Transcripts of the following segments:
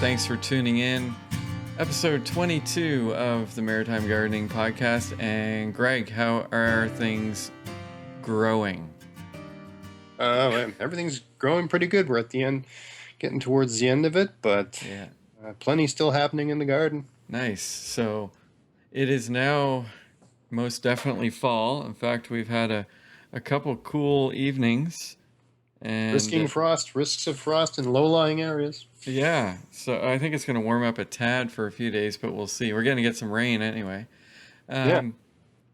Thanks for tuning in. Episode 22 of the Maritime Gardening Podcast. And Greg, how are things growing? Everything's growing pretty good. We're at the end, getting towards the end of it, but plenty still happening in the garden. Nice. So it is now most definitely fall. In fact, we've had a couple cool evenings. And Risks of frost in low-lying areas. Yeah, so I think it's going to warm up a tad for a few days, but we'll see. We're going to get some rain anyway.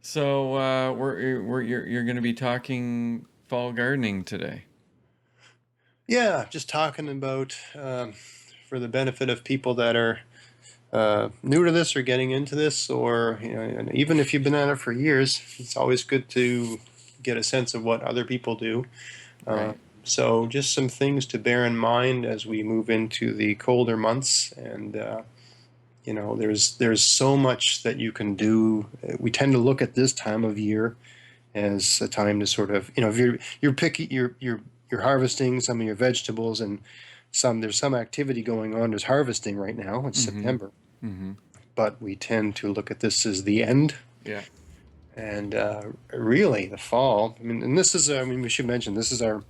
So you're going to be talking fall gardening today. Yeah, just talking about for the benefit of people that are new to this or getting into this, or and even if you've been at it for years, it's always good to get a sense of what other people do. Right. So just some things to bear in mind as we move into the colder months, and there's so much that you can do. We tend to look at this time of year as a time to sort of, if you're harvesting some of your vegetables, and there's some activity going on. There's harvesting right now. It's September, but we tend to look at this as the end. Yeah. And really, the fall. And this is. We should mention this is our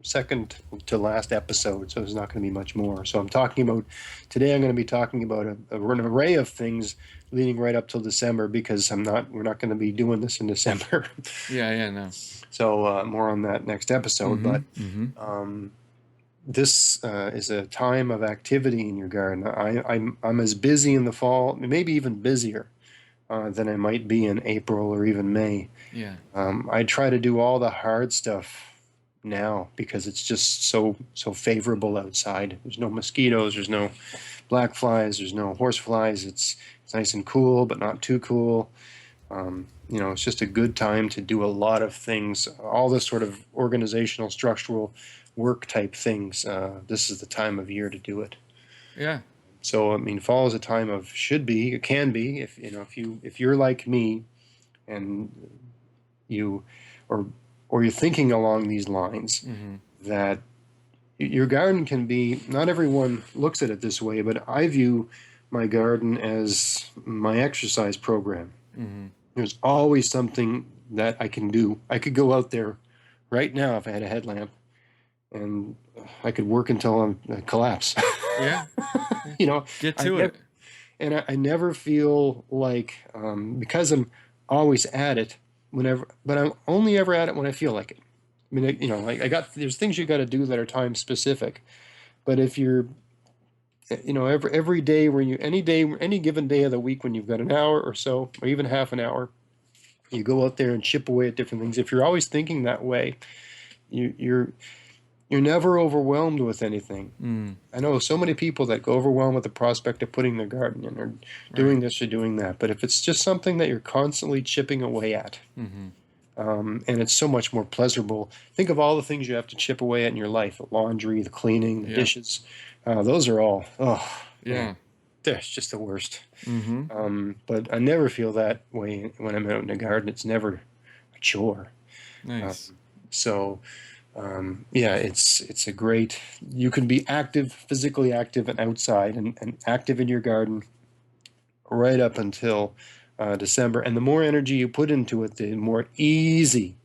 second to last episode, so there's not going to be much more. So I'm talking about today. I'm going to be talking about an array of things leading right up till December, because we're not going to be doing this in December. No. So more on that next episode. But this is a time of activity in your garden. I'm as busy in the fall, maybe even busier than I might be in April or even May. Yeah. I try to do all the hard stuff now because it's just so favorable outside. There's no mosquitoes, there's no black flies, there's no horse flies. It's nice and cool, but not too cool. It's just a good time to do a lot of things, all this sort of organizational, structural work type things. This is the time of year to do it. Yeah. So fall is a time of it can be, if you're like me, and you or you're thinking along these lines, that your garden can be, not everyone looks at it this way, but I view my garden as my exercise program. There's always something that I can do. I could go out there right now if I had a headlamp, and I could work until I collapse. Yeah. Get to it. And I never feel like, because I'm always at it, but I'm only ever at it when I feel like it. There's things you got to do that are time specific, but if you're, every day any given day of the week when you've got an hour or so, or even half an hour, you go out there and chip away at different things. If you're always thinking that way, you're never overwhelmed with anything. I know so many people that go overwhelmed with the prospect of putting their garden in, or doing this or doing that. But if it's just something that you're constantly chipping away at, and it's so much more pleasurable. Think of all the things you have to chip away at in your life: the laundry, the cleaning, the dishes. Those are all, it's just the worst. But I never feel that way when I'm out in the garden. It's never a chore. Nice. It's a great, you can be active, physically active and outside, and active in your garden right up until December. And the more energy you put into it, the more easy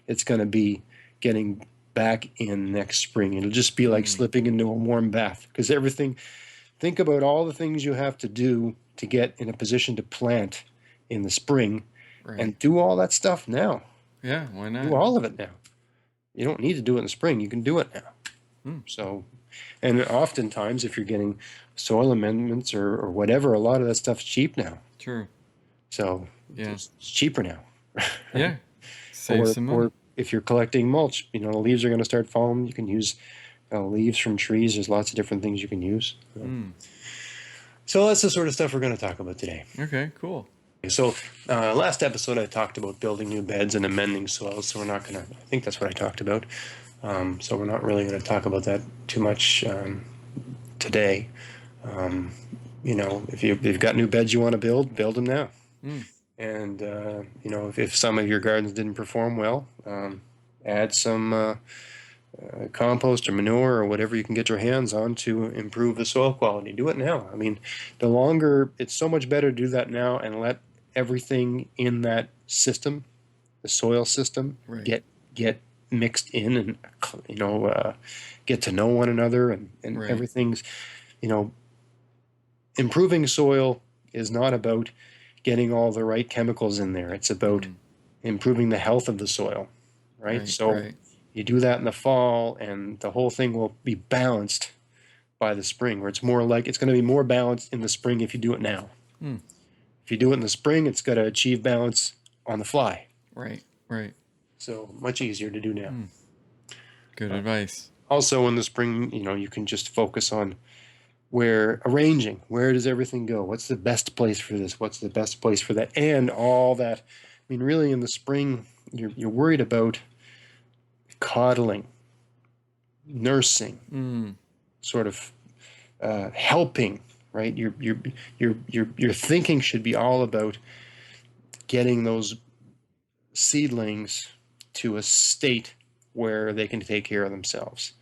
it's going to be getting back in next spring. It'll just be like slipping into a warm bath, because think about all the things you have to do to get in a position to plant in the spring, and do all that stuff now. Yeah, why not? Do all of it now. You don't need to do it in the spring. You can do it now. So, and oftentimes if you're getting soil amendments or whatever, a lot of that stuff's cheap now. True. So it's cheaper now. Yeah. Save some money. Or if you're collecting mulch, the leaves are going to start falling. You can use leaves from trees. There's lots of different things you can use. So that's the sort of stuff we're going to talk about today. Okay, cool. So last episode I talked about building new beds and amending soils, so we're not going to, I think that's what I talked about. So we're not really going to talk about that too much today. If you've got new beds you want to build them now. And, if some of your gardens didn't perform well, add some compost or manure or whatever you can get your hands on to improve the soil quality. Do it now. I mean, the longer, it's so much better to do that now and let everything in that system, the soil system, Right. get mixed in and get to know one another and Right. everything's, you know, improving soil is not about getting all the right chemicals in there. It's about Mm. improving the health of the soil, right? Right. So Right. you do that in the fall, and the whole thing will be balanced by the spring, where it's going to be more balanced in the spring if you do it now. Mm. If you do it in the spring, it's got to achieve balance on the fly. Right. Right. So much easier to do now. Mm. Good Uh, advice. Also, in the spring, you can just focus on arranging. Where does everything go? What's the best place for this? What's the best place for that? And all that. I mean, really, in the spring, you're worried about coddling, nursing, Mm. sort of helping, right? Your thinking should be all about getting those seedlings to a state where they can take care of themselves.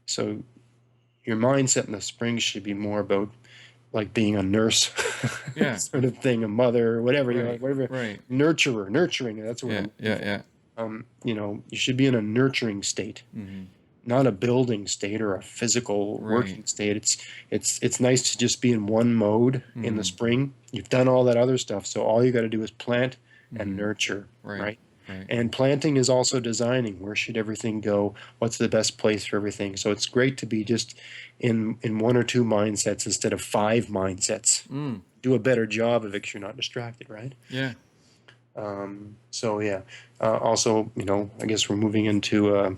So your mindset in the spring should be more about like being a nurse, Yeah. sort of thing, a mother, or whatever, Right. whatever, Right. nurturing. That's what Yeah. I'm looking Yeah. for. Yeah. You should be in a nurturing state, Mm-hmm. not a building state or a physical Right. working state. It's nice to just be in one mode in the Mm. spring. You've done all that other stuff, so all you got to do is plant and Mm-hmm. nurture, Right. right? Right. And planting is also designing. Where should everything go? What's the best place for everything? So it's great to be just in one or two mindsets instead of five mindsets. Mm. Do a better job of it because you're not distracted, right? Yeah. So yeah. Also, I guess we're moving into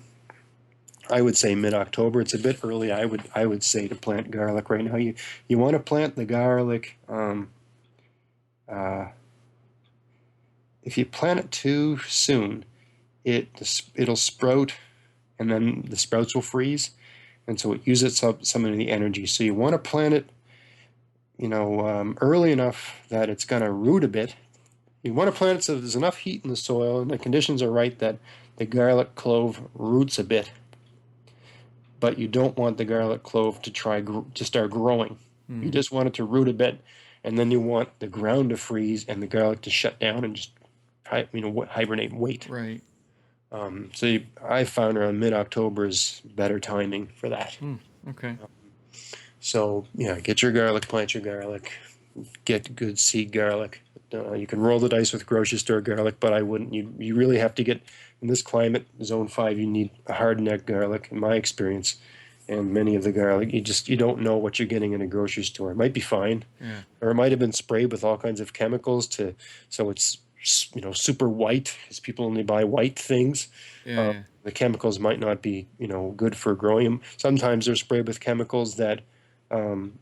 I would say mid-October. It's a bit early. I would say to plant garlic right now. You want to plant the garlic. Uh, if you plant it too soon, it'll sprout, and then the sprouts will freeze, and so it uses up some of the energy. So you want to plant it, early enough that it's going to root a bit. You want to plant it so there's enough heat in the soil and the conditions are right that the garlic clove roots a bit, but you don't want the garlic clove to start growing. You Mm. just want it to root a bit, and then you want the ground to freeze and the garlic to shut down and just hibernate, wait. Right. I found around mid-October is better timing for that. Mm. Okay. So yeah, get your garlic, plant your garlic, get good seed garlic. You can roll the dice with grocery store garlic, but I wouldn't. You really have to get in this climate, zone 5. You need a hard neck garlic, in my experience, and many of the garlic you don't know what you're getting in a grocery store. It might be fine, Yeah. or it might have been sprayed with all kinds of chemicals so it's super white, because people only buy white things. Yeah. Yeah. The chemicals might not be good for growing them. Sometimes they're sprayed with chemicals that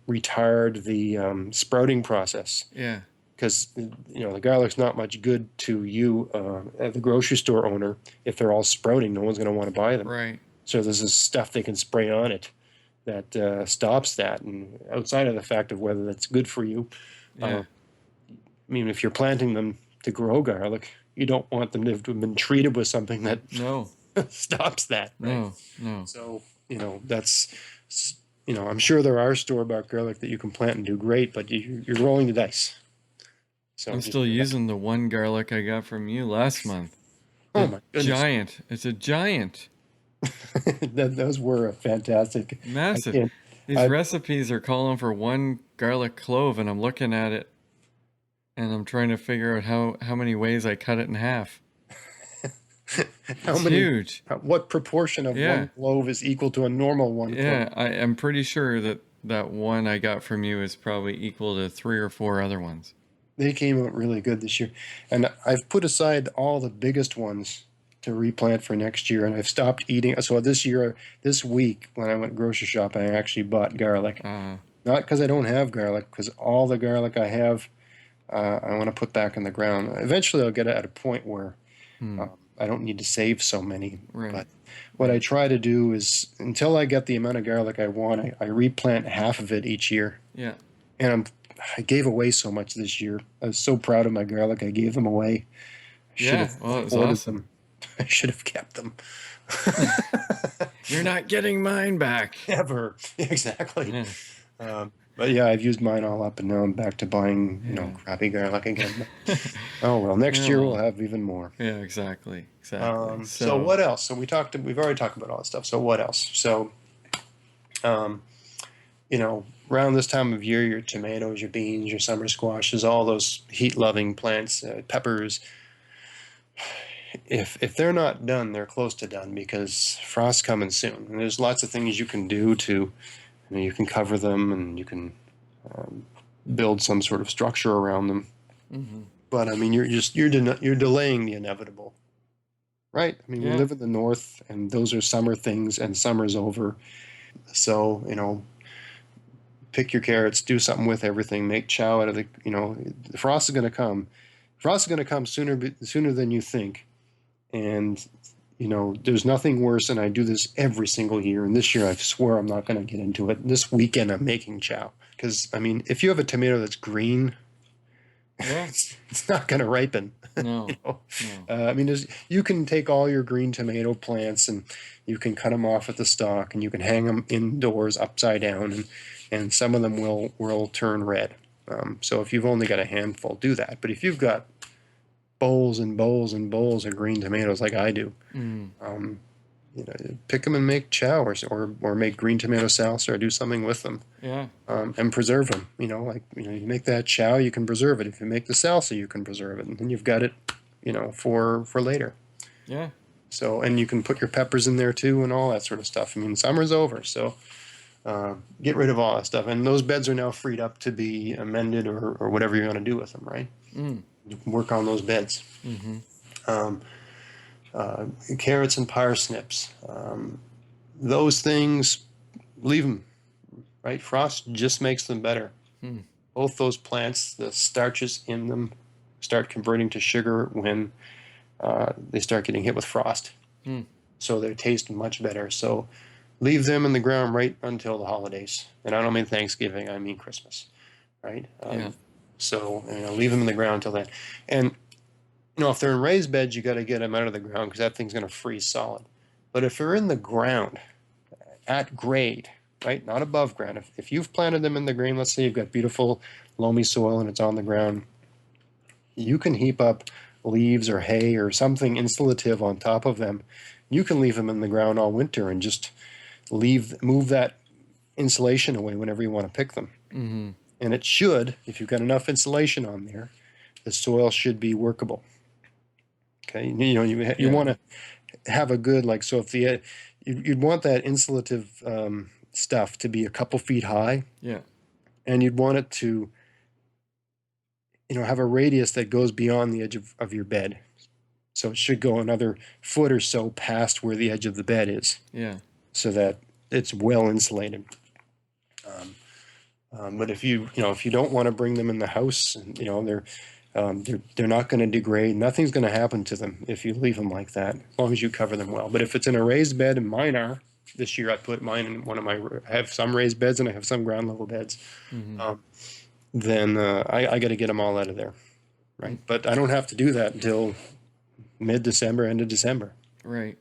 retard the sprouting process, Yeah. because the garlic's not much good to you, the grocery store owner. If they're all sprouting, no one's going to want to buy them. Right. So there's this stuff they can spray on it that stops that. And outside of the fact of whether that's good for you, Yeah. if you're planting them to grow garlic, you don't want them to have been treated with something that No. stops that, right? No. No. So that's I'm sure there are store-bought garlic that you can plant and do great, but you're rolling the dice. So I'm just still using the one garlic I got from you last month. oh The my goodness, giant. It's a giant. those were fantastic. I Massive. can't. These I recipes are calling for one garlic clove, and I'm looking at it and I'm trying to figure out how many ways I cut it in half. how It's many? huge. What proportion of Yeah. one clove is equal to a normal one clove? Yeah, I'm pretty sure that one I got from you is probably equal to 3 or 4 other ones. They came out really good this year, and I've put aside all the biggest ones to replant for next year, and I've stopped eating. So this week, when I went grocery shopping, I actually bought garlic. Uh, Not because I don't have garlic, because all the garlic I have, I want to put back in the ground. Eventually, I'll get at a point where hmm. I don't need to save so many. Right. But what I try to do is, until I get the amount of garlic I want, I replant half of it each year. Yeah. And I gave away so much this year. I was so proud of my garlic. I gave them away. I should Yeah. have Well, it was ordered awesome. them. I should have kept them. You're not getting mine back. Ever. Exactly. Yeah. But yeah, I've used mine all up, and now I'm back to buying, Yeah. crappy garlic again. Oh well, next Yeah, year we'll well, have even more. yeah, exactly. Exactly. So So, what else? So we've already talked about all that stuff. So what else? So, um, around this time of year, your tomatoes, your beans, your summer squashes, all those heat-loving plants, peppers, if they're not done, they're close to done because frost's coming soon. And there's lots of things you can do to, you can cover them and you can um, build some sort of structure around them. hmm But I mean, you're delaying the inevitable, right? I mean, we yeah, live in the north, and those are summer things, and summer's over. So pick your carrots, do something with everything, make chow out of the frost is going to come. Frost is going to come sooner than you think, and there's nothing worse. And I do this every single year. And this year, I swear I'm not going to get into it. This weekend, I'm making chow because I mean, if you have a tomato that's green, yeah. it's not going to ripen. you No, know, no. I mean, you can take all your green tomato plants and you can cut them off at the stalk, and you can hang them indoors upside down, and some of them will turn red. So if you've only got a handful, do that. But if you've got bowls and bowls and bowls of green tomatoes like I do, Mm, um, pick them and make chow, or make green tomato salsa, or do something with them, yeah, and preserve them. You make that chow, you can preserve it. If you make the salsa, you can preserve it, and then you've got it, for later. yeah, So, and you can put your peppers in there too, and all that sort of stuff. I mean, summer's over, so get rid of all that stuff. And those beds are now freed up to be amended, or whatever you're going to do with them, right? mm, You can work on those beds. mm-hmm, Um, Carrots and parsnips, those things, leave them, right? Frost just makes them better. mm, Both those plants, the starches in them start converting to sugar when they start getting hit with frost. mm, So they taste much better. So leave them in the ground right until the holidays. And I don't mean Thanksgiving, I mean Christmas, right? yeah, So leave them in the ground until then. And if they're in raised beds, you got to get them out of the ground because that thing's going to freeze solid. But if they're in the ground at grade, right, not above ground, if you've planted them in the green, let's say you've got beautiful loamy soil and it's on the ground, you can heap up leaves or hay or something insulative on top of them. You can leave them in the ground all winter and just move that insulation away whenever you want to pick them. mm-hmm, And it should, if you've got enough insulation on there, the soil should be workable. Okay, you yeah, want to have a good, so if you'd want that insulative stuff to be a couple feet high, yeah, and you'd want it to have a radius that goes beyond the edge of your bed. So it should go another foot or so past where the edge of the bed is, yeah, so that it's well insulated. But if you don't want to bring them in the house, and they're not going to degrade. Nothing's going to happen to them if you leave them like that, as long as you cover them well. But if it's in a raised bed, and mine are, this year I put mine in one of my. I have some raised beds and I have some ground level beds. mm-hmm, Then I got to get them all out of there, right? mm, But I don't have to do that until mid-December, end of December. right,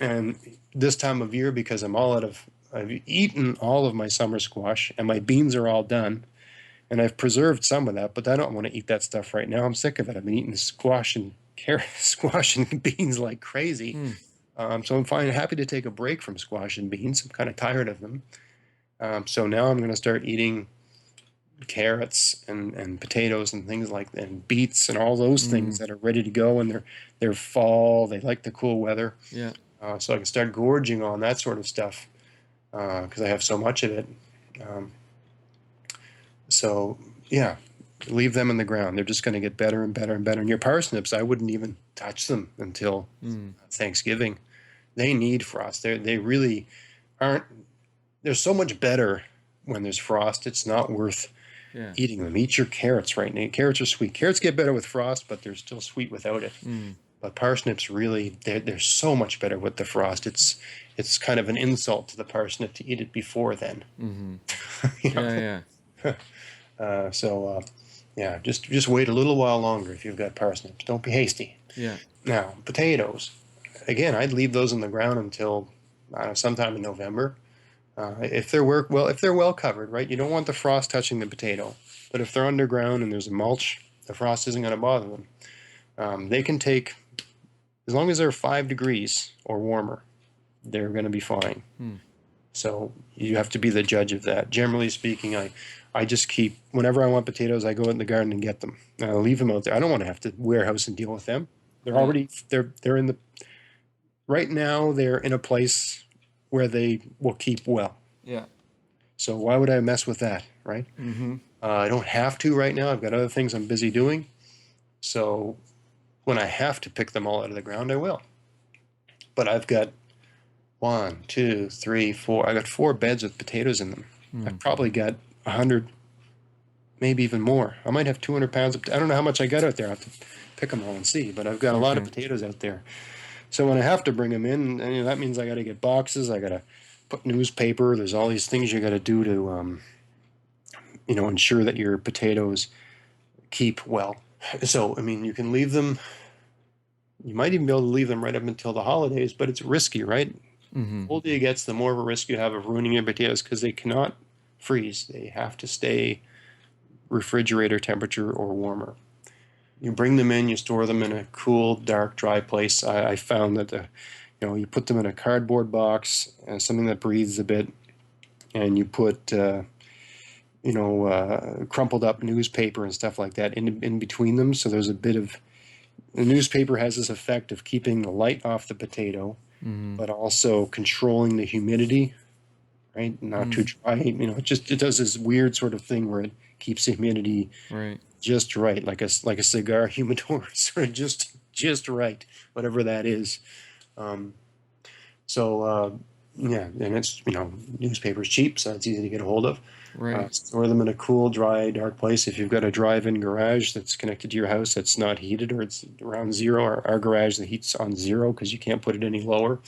And this time of year, because I've eaten all of my summer squash and my beans are all done, and I've preserved some of that, but I don't want to eat that stuff right now. I'm sick of it. I've been eating squash and carrot, squash and beans like crazy. mm, So I'm happy to take a break from squash and beans. I'm kind of tired of them. So now I'm going to start eating carrots and potatoes and things like that, and beets and all those things mm, that are ready to go, and they're fall. They like the cool weather. yeah, So I can start gorging on that sort of stuff because I have so much of it. Um, so yeah, leave them in the ground. They're just going to get better and better and better. And your parsnips, I wouldn't even touch them until mm, Thanksgiving. They need frost. They really aren't. They're so much better when there's frost. It's not worth yeah, eating them. Eat your carrots right now. Carrots are sweet. Carrots get better with frost, but they're still sweet without it. mm, But parsnips really, they're so much better with the frost. It's kind of an insult to the parsnip to eat it before then. mm-hmm, You yeah, know? Yeah, just wait a little while longer if you've got parsnips. Don't be hasty. yeah, Now, potatoes. Again, I'd leave those in the ground until I don't know, sometime in November. If they're well covered, right? You don't want the frost touching the potato, but if they're underground and there's a mulch, the frost isn't going to bother them. They can take, as long as they're 5 degrees or warmer, they're going to be fine. Hmm. So you have to be the judge of that. Generally speaking, I just keep, whenever I want potatoes, I go in the garden and get them. I'll leave them out there. I don't want to have to warehouse and deal with them. They're Yeah. already, they're in the, right now, they're in a place where they will keep well. Yeah. So why would I mess with that, right? Mm-hmm. I don't have to right now. I've got other things I'm busy doing. So when I have to pick them all out of the ground, I will. But I've got 1, 2, 3, 4. I got 4 beds with potatoes in them. I've probably got 100, maybe even more. I might have 200 pounds of, I don't know how much I got out there. I have to pick them all and see. But I've got a lot of Okay. potatoes out there. So when I have to bring them in, and, that means I got to get boxes. I got to put newspaper. There's all these things you got to do to, ensure that your potatoes keep well. So, I mean, you can leave them, you might even be able to leave them right up until the holidays, but it's risky, right? Mm-hmm. The older it gets, the more of a risk you have of ruining your potatoes because they cannot freeze. They have to stay refrigerator temperature or warmer. You bring them in, you store them in a cool, dark, dry place. I found that, you put them in a cardboard box, something that breathes a bit, and you put, crumpled up newspaper and stuff like that in between them. So there's a bit of, the newspaper has this effect of keeping the light off the potato, Mm-hmm. but also controlling the humidity, right? Not too dry. It does this weird sort of thing where it keeps the humidity Right. just right, like a cigar humidor, sort of just right, whatever that is. Um, so yeah, and it's newspaper's cheap, so it's easy to get a hold of. Right. Store them in a cool, dry, dark place. If you've got a drive-in garage that's connected to your house that's not heated or it's around zero, our garage, the heat's on zero because you can't put it any lower.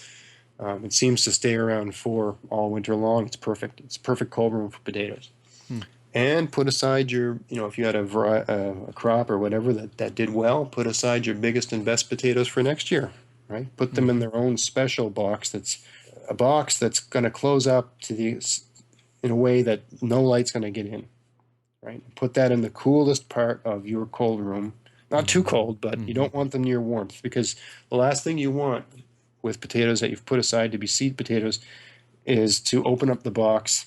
It seems to stay around 4 all winter long. It's perfect. It's a perfect cold room for potatoes. Hmm. And put aside your, if you had a crop or whatever that did well, put aside your biggest and best potatoes for next year, right? Put them in Mm-hmm. their own special box that's a box that's going to close up in a way that no light's going to get in, right? Put that in the coolest part of your cold room. Not too cold, but you Mm-hmm. don't want them near warmth because the last thing you want with potatoes that you've put aside to be seed potatoes is to open up the box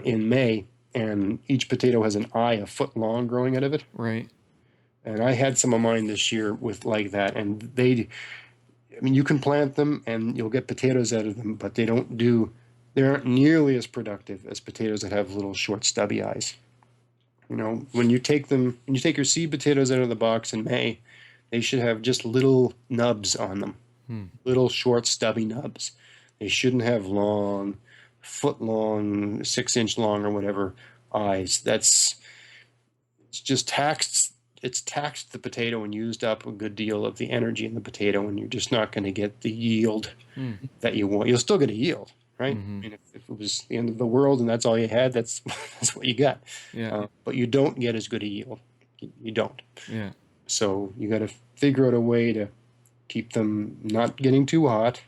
in May and each potato has an eye a foot long growing out of it. Right. And I had some of mine this year with like that, and you can plant them and you'll get potatoes out of them, but they aren't nearly as productive as potatoes that have little short stubby eyes. When you take your seed potatoes out of the box in May, they should have just little nubs on them, Hmm. little short stubby nubs. They shouldn't have long, foot long, 6 inch long or whatever eyes. It's just taxed. It's taxed the potato and used up a good deal of the energy in the potato, and you're just not going to get the yield Hmm. that you want. You'll still get a yield, right? Mm-hmm. I mean, if it was the end of the world and that's all you had, that's that's what you got. Yeah. But you don't get as good a yield. You don't. Yeah. So you got to figure out a way to keep them not getting too hot,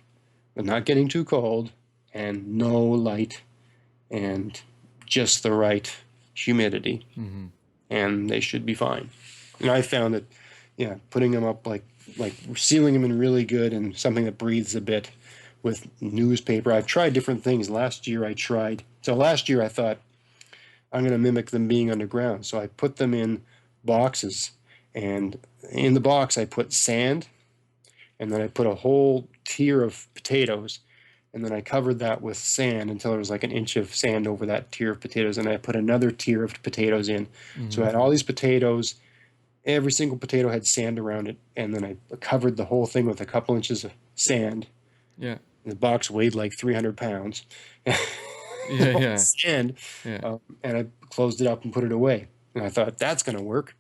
but not getting too cold, and no light, and just the right humidity, Mm-hmm. and they should be fine. And I found that, yeah, putting them up like sealing them in really good and something that breathes a bit with newspaper. I've tried different things. Last year I thought I'm going to mimic them being underground. So I put them in boxes, and in the box I put sand, and then I put a whole tier of potatoes, and then I covered that with sand until there was like an inch of sand over that tier of potatoes, and I put another tier of potatoes in. So I Mm-hmm. had all these potatoes. Every single potato had sand around it, and then I covered the whole thing with a couple inches of sand. Yeah. The box weighed like 300 pounds. Yeah. Yeah. Sand, Yeah. and I closed it up and put it away. And I thought, that's going to work.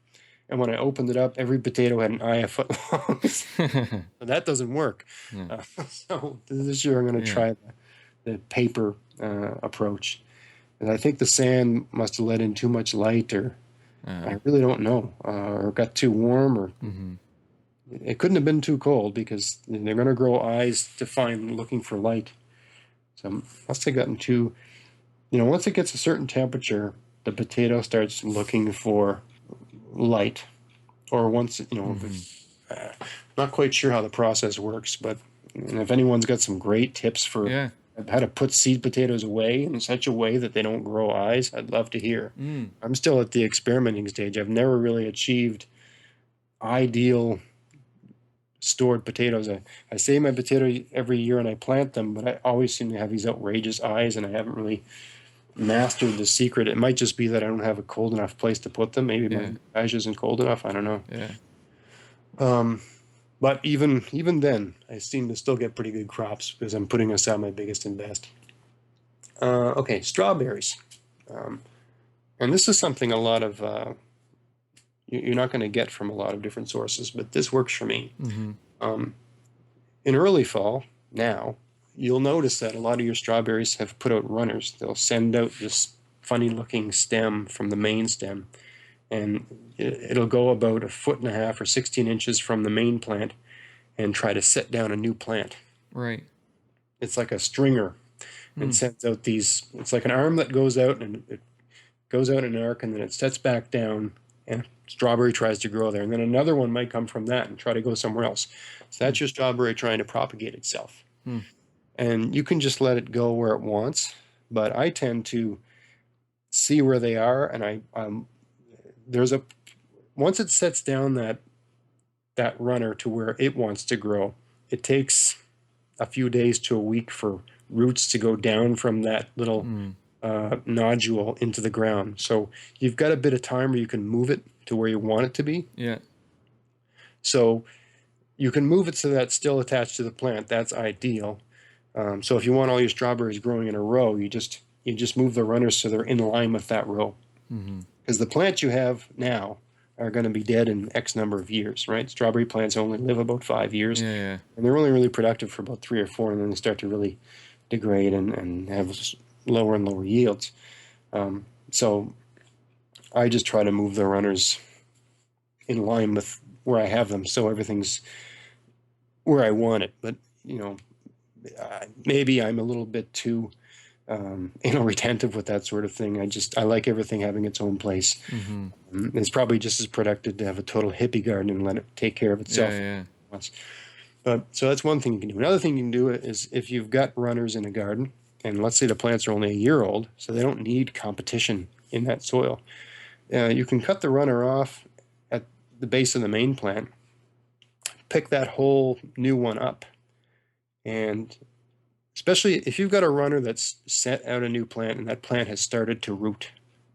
And when I opened it up, every potato had an eye a foot long. So that doesn't work. Yeah. So this year I'm going to Yeah. try the paper approach. And I think the sand must have let in too much light, or I really don't know, or got too warm, or Mm-hmm. it couldn't have been too cold because they're going to grow eyes to find looking for light. So once they gotten too, once it gets a certain temperature, the potato starts looking for light. Or once, Mm-hmm. not quite sure how the process works, but and if anyone's got some great tips for Yeah. how to put seed potatoes away in such a way that they don't grow eyes, I'd love to hear. Mm. I'm still at the experimenting stage. I've never really achieved ideal stored potatoes. I save my potato every year and I plant them, but I always seem to have these outrageous eyes, and I haven't really mastered the secret. It might just be that I don't have a cold enough place to put them. Maybe my Yeah. garage isn't cold enough. I don't know. Yeah. Um, but even then, I seem to still get pretty good crops because I'm putting aside my biggest and best. Okay, strawberries. Um, and this is something a lot of you're not going to get from a lot of different sources, but this works for me. Mm-hmm. Um, in early fall, now, you'll notice that a lot of your strawberries have put out runners. They'll send out this funny looking stem from the main stem, and it'll go about a foot and a half or 16 inches from the main plant and try to set down a new plant. Right. It's like a stringer and Mm. sends out these, it's like an arm that goes out and it goes out in an arc and then it sets back down and strawberry tries to grow there. And then another one might come from that and try to go somewhere else. So that's Mm. your strawberry trying to propagate itself. Mm. And you can just let it go where it wants. But I tend to see where they are, and there's a once it sets down that runner to where it wants to grow, it takes a few days to a week for roots to go down from that little Mm. nodule into the ground. So you've got a bit of time where you can move it to where you want it to be. Yeah. So you can move it so that it's still attached to the plant. That's ideal. So if you want all your strawberries growing in a row, you just move the runners so they're in line with that row. Mm-hmm. Because the plants you have now are going to be dead in X number of years, right? Strawberry plants only live about 5 years, Yeah. Yeah. and they're only really productive for about 3 or 4, and then they start to really degrade and have lower and lower yields. So I just try to move the runners in line with where I have them, so everything's where I want it. But maybe I'm a little bit too retentive with that sort of thing. I like everything having its own place. Mm-hmm. It's probably just as productive to have a total hippie garden and let it take care of Yeah. itself Yeah. once. But so that's one thing you can do. Another thing you can do is if you've got runners in a garden, and let's say the plants are only a year old, so they don't need competition in that soil. You can cut the runner off at the base of the main plant, pick that whole new one up, and especially if you've got a runner that's set out a new plant and that plant has started to root,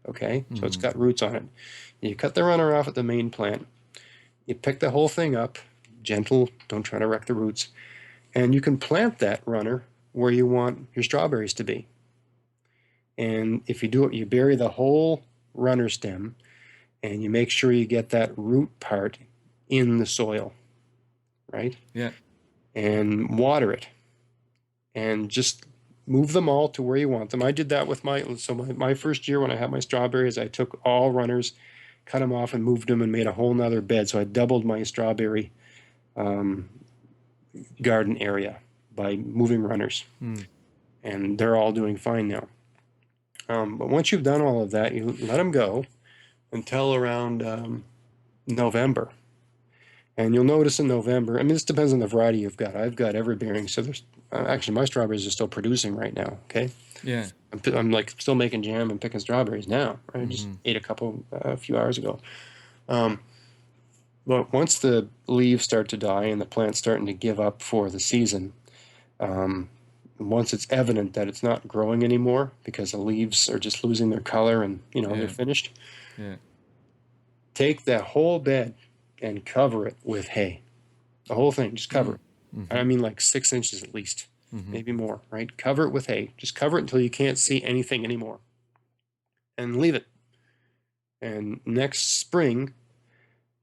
okay? So it's Mm-hmm. got roots on it. You cut the runner off at the main plant, you pick the whole thing up, gentle, don't try to wreck the roots, and you can plant that runner where you want your strawberries to be. And if you do it, you bury the whole runner stem and you make sure you get that root part in the soil, right? Yeah. And water it. And just move them all to where you want them. I did that with my first year when I had my strawberries, I took all runners, cut them off and moved them and made a whole nother bed. So I doubled my strawberry garden area by moving runners. Mm. And they're all doing fine now. But once you've done all of that, you let them go until around November. And you'll notice in November, I mean, this depends on the variety you've got. I've got every bearing, so there's actually my strawberries are still producing right now. Okay, Yeah. I'm like still making jam and picking strawberries now. Right? I just Mm-hmm. ate a few hours ago. But once the leaves start to die and the plant's starting to give up for the season, once it's evident that it's not growing anymore because the leaves are just losing their color and they're Yeah. finished, Yeah. take that whole bed and cover it with hay. The whole thing, just cover it. Mm-hmm. I mean, like 6 inches at least, Mm-hmm. maybe more, right? Cover it with hay. Just cover it until you can't see anything anymore and leave it. And next spring,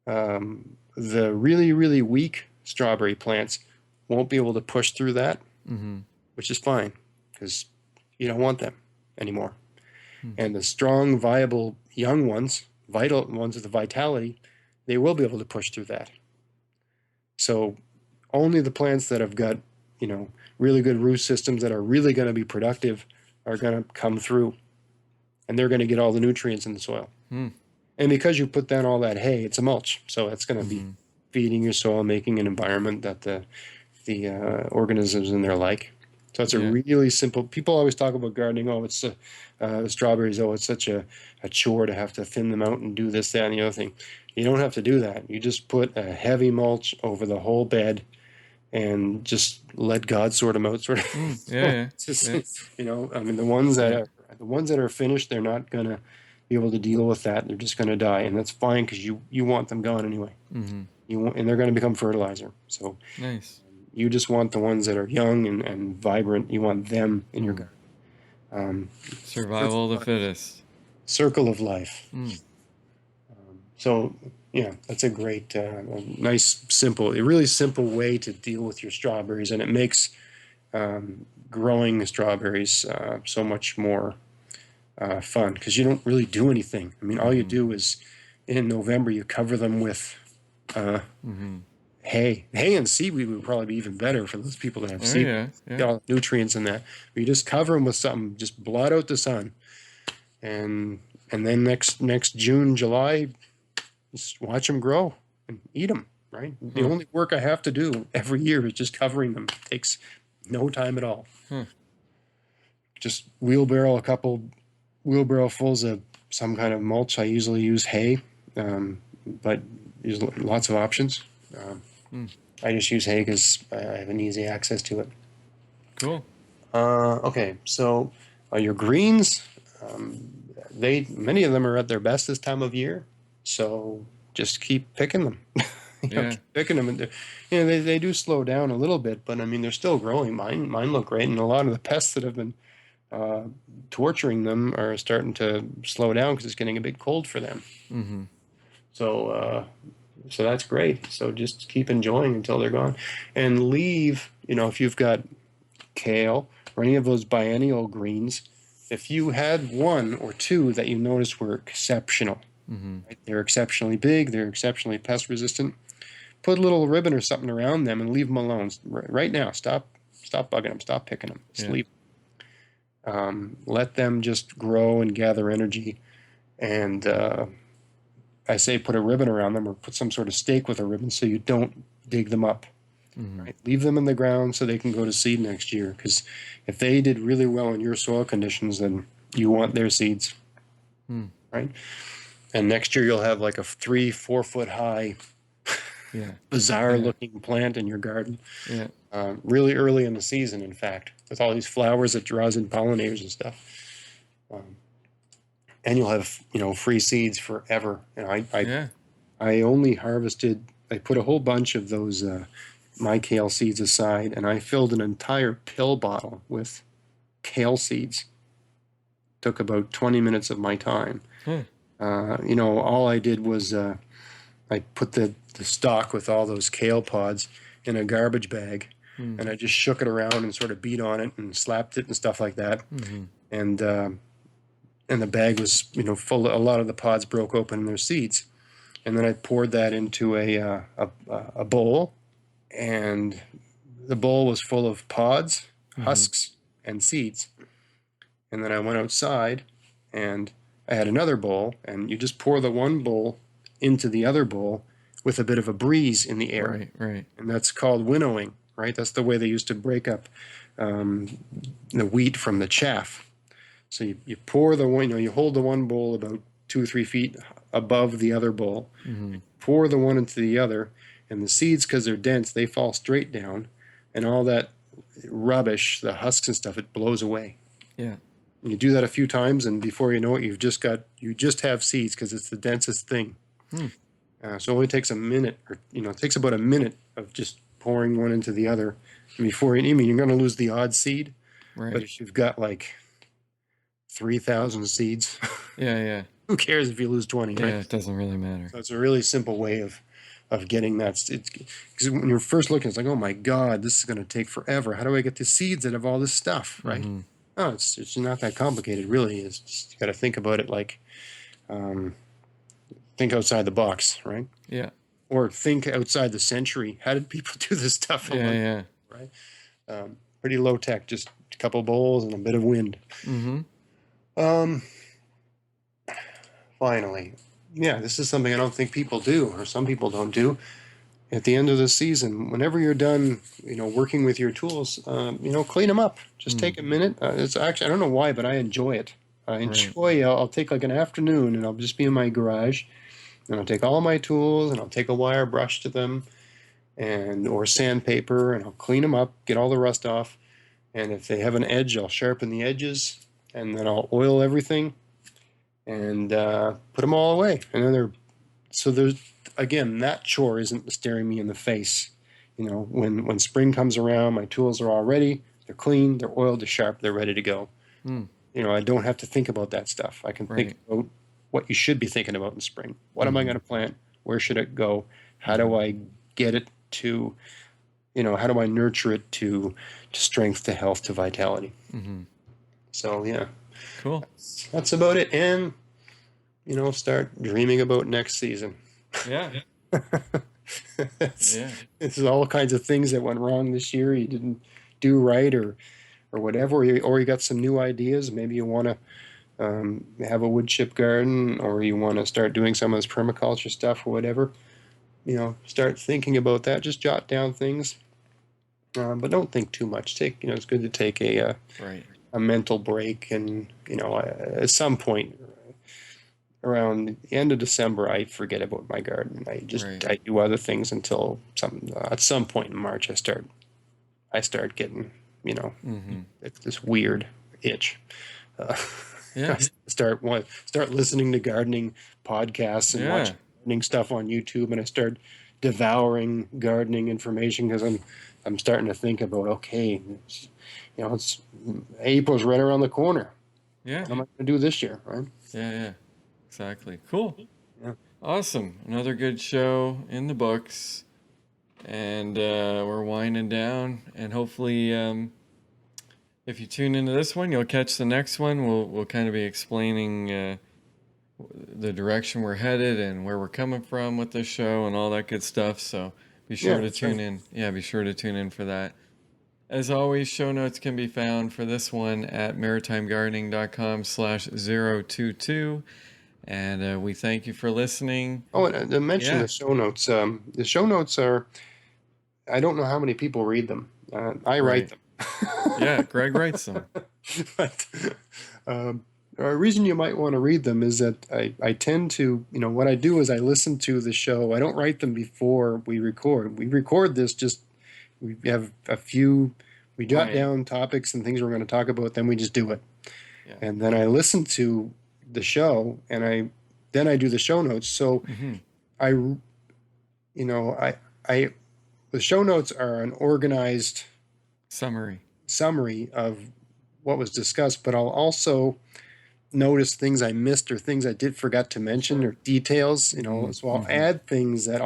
the really, really weak strawberry plants won't be able to push through that, Mm-hmm. which is fine because you don't want them anymore. Mm. And the strong, viable young ones, vital ones with the vitality, they will be able to push through that. So only the plants that have got you know, really good root systems that are really going to be productive are going to come through, and they're going to get all the nutrients in the soil. Hmm. And because you put down all that hay, it's a mulch, so it's going to be Mm-hmm. feeding your soil, making an environment that the organisms in there like. So it's a Yeah. really simple. People always talk about gardening. Oh, it's strawberries. Oh, it's such a chore to have to thin them out and do this, that, and the other thing. You don't have to do that. You just put a heavy mulch over the whole bed and just let God sort them out, sort of. Mm. Yeah. So Yeah. it's just, Yeah. you know, I mean, Yeah. the ones that are finished, they're not gonna be able to deal with that. They're just gonna die, and that's fine because you want them gone anyway. Mm-hmm. You want, and they're gonna become fertilizer. So Nice. you just want the ones that are young and vibrant. You want them in your Mm. garden. Um, Survival of the fittest. circle of life. Mm. So yeah, that's a great, nice, simple, a really simple way to deal with your strawberries, and it makes growing strawberries so much more fun because you don't really do anything. I mean, all you Mm-hmm. do is in November you cover them with Mm-hmm. hay and seaweed would probably be even better for those people that have Oh seaweed. yeah. Yeah. Get all the nutrients in that. But you just cover them with something, just blot out the sun, and then next June, July, just watch them grow and eat them. Right. The Huh. only work I have to do every year is just covering them. It takes no time at all. Huh. Just wheelbarrow a couple wheelbarrowfuls of some kind of mulch. I usually use hay, but there's lots of options. Um, Mm. I just use hay because I have an easy access to it. Cool. Okay, so your greens, many of them are at their best this time of year, so just keep picking them. Yeah. Keep picking them, and they do slow down a little bit, but I mean they're still growing. Mine look great, and a lot of the pests that have been uh, torturing them are starting to slow down because it's getting a bit cold for them. Mm-hmm. So so that's great. So just keep enjoying until they're gone, and leave. You know, if you've got kale or any of those biennial greens, if you had one or two that you noticed were exceptional, Mm-hmm. right? They're exceptionally big, they're exceptionally pest resistant, put a little ribbon or something around them and leave them alone right now. Stop bugging them. Stop picking them. Just Yeah. leave. Let them just grow and gather energy. And I say put a ribbon around them or put some sort of stake with a ribbon so you don't dig them up. Mm-hmm. Right? Leave them in the ground so they can go to seed next year. Because if they did really well in your soil conditions, then you want their seeds, Mm. right? And next year you'll have like a 3-4 foot high, Yeah. bizarre Yeah. looking plant in your garden. Yeah. Really early in the season, in fact, with all these flowers that draws in pollinators and stuff. And you'll have free seeds forever. Yeah. I only harvested. I put a whole bunch of those my kale seeds aside, and I filled an entire pill bottle with kale seeds. Took about 20 minutes of my time. Huh. All I did was I put the stalk with all those kale pods in a garbage bag, Mm. and I just shook it around and sort of beat on it and slapped it and stuff like that. Mm-hmm. And the bag was full. A lot of the pods broke open in their seeds, and then I poured that into a bowl, and the bowl was full of pods, Mm-hmm. husks, and seeds. And then I went outside, and I had another bowl, and you just pour the one bowl into the other bowl with a bit of a breeze in the air, Right. Right. and that's called winnowing. Right, that's the way they used to break up the wheat from the chaff. So you pour the one, you hold the one bowl about 2 or 3 feet above the other bowl, Mm-hmm. pour the one into the other, and the seeds, because they're dense, they fall straight down, and all that rubbish, the husks and stuff, it blows away. Yeah. And you do that a few times, and before you know it, you just have seeds because it's the densest thing. Hmm. So it only takes a minute, or it takes about a minute of just pouring one into the other, and before you're going to lose the odd seed. Right. But if you've got like 3,000 seeds, Yeah. Yeah. who cares if you lose 20, Yeah. right? It doesn't really matter. So it's a really simple way of getting that. Because when you're first looking, it's like, oh my God, this is going to take forever. How do I get the seeds out of all this stuff, right? Mm-hmm. Oh, it's not that complicated, really. It's just, you got to think about it like, think outside the box, right? Yeah. Or think outside the century. How did people do this stuff? Yeah. Yeah. Right? Pretty low tech, just a couple bowls and a bit of wind. Mm-hmm. Um, Finally, yeah, this is something I don't think people do, or some people don't do. At the end of the season, whenever you're done, working with your tools, clean them up. Just take a minute. It's actually, I don't know why, but I enjoy it. I'll take like an afternoon and I'll just be in my garage and I'll take all my tools and I'll take a wire brush to them or sandpaper and I'll clean them up, get all the rust off. And if they have an edge, I'll sharpen the edges and then I'll oil everything and put them all away. And then there's, again, that chore isn't staring me in the face. When spring comes around, my tools are all ready. They're clean, they're oiled, they're sharp, they're ready to go. I don't have to think about that stuff. I can think about what you should be thinking about in spring. What am I going to plant? Where should it go? How do I get it to, how do I nurture it to strength, to health, to vitality? So, yeah. Cool. That's about it. And, start dreaming about next season. Yeah. This is all kinds of things that went wrong this year. You didn't do right or whatever, or you got some new ideas. Maybe you want to have a wood chip garden, or you want to start doing some of this permaculture stuff or whatever. Start thinking about that. Just jot down things, but don't think too much. It's good to take a mental break, and at some point around the end of December, I forget about my garden. I do other things until at some point in March, I start getting this weird itch. Start listening to gardening podcasts and watching gardening stuff on YouTube, and I start devouring gardening information because I'm starting to think about, okay, it's April's right around the corner. Yeah. What am I going to do this year, right? Yeah. Exactly. Cool. Yeah. Awesome. Another good show in the books. And we're winding down. And hopefully, if you tune into this one, you'll catch the next one. We'll kind of be explaining the direction we're headed and where we're coming from with this show and all that good stuff. So be sure to tune in. Yeah, be sure to tune in for that. As always, show notes can be found for this one at maritimegardening.com/022. And we thank you for listening. Oh, and to mention the show notes. The show notes are, I don't know how many people read them. I write them. Yeah, Greg writes them. But a reason you might want to read them is that I tend to, what I do is I listen to the show. I don't write them before we record. We record this we have a few, we jot down topics and things we're going to talk about, then we just do it. Yeah. And then I listen to the show and then I do the show notes. So the show notes are an organized summary of what was discussed, but I'll also notice things I missed or things I forgot to mention or details, so I'll add things that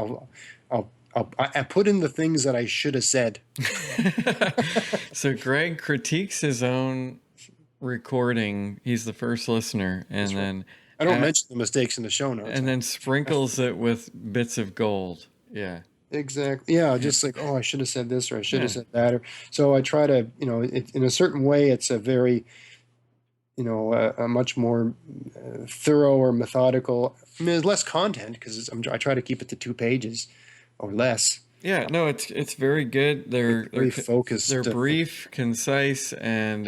I put in the things that I should have said. So Greg critiques his own recording. He's the first listener, and then I don't mention the mistakes in the show notes, and then sprinkles it with bits of gold. Yeah, exactly. Yeah, just like, I should have said this or I should have said that. So I try to, in a certain way, it's a very, a much more thorough or methodical. I mean, there's less content because I try to keep it to 2 pages or less. Yeah, no, it's very good. They're very focused. They're brief, concise, and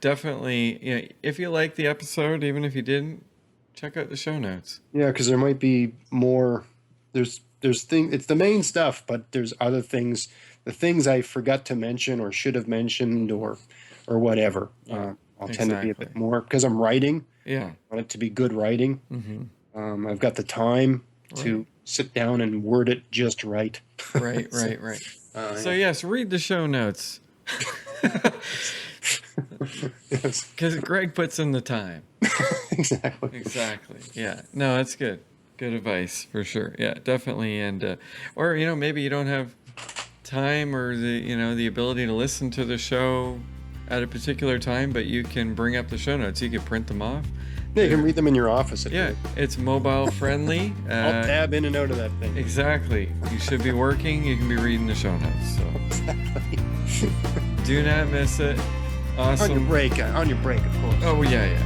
definitely. If you like the episode, even if you didn't, check out the show notes. Yeah, because there might be more. There's things. It's the main stuff, but there's other things. The things I forgot to mention or should have mentioned or whatever. I'll tend to be a bit more because I'm writing. Yeah, I want it to be good writing. I've got the time to sit down and word it just right. Right. So yes, read the show notes. Yes. Because Greg puts in the time. Exactly. Yeah. No, that's good. Good advice for sure. Yeah, definitely. And or maybe you don't have time or the ability to listen to the show at a particular time, but you can bring up the show notes. You can print them off. Yeah, you can read them in your office. It's mobile friendly. I'll tab in and out of that thing. Exactly. You should be working. You can be reading the show notes. So. Exactly. Do not miss it. Awesome. On your break, of course. Oh, yeah.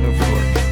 Of course.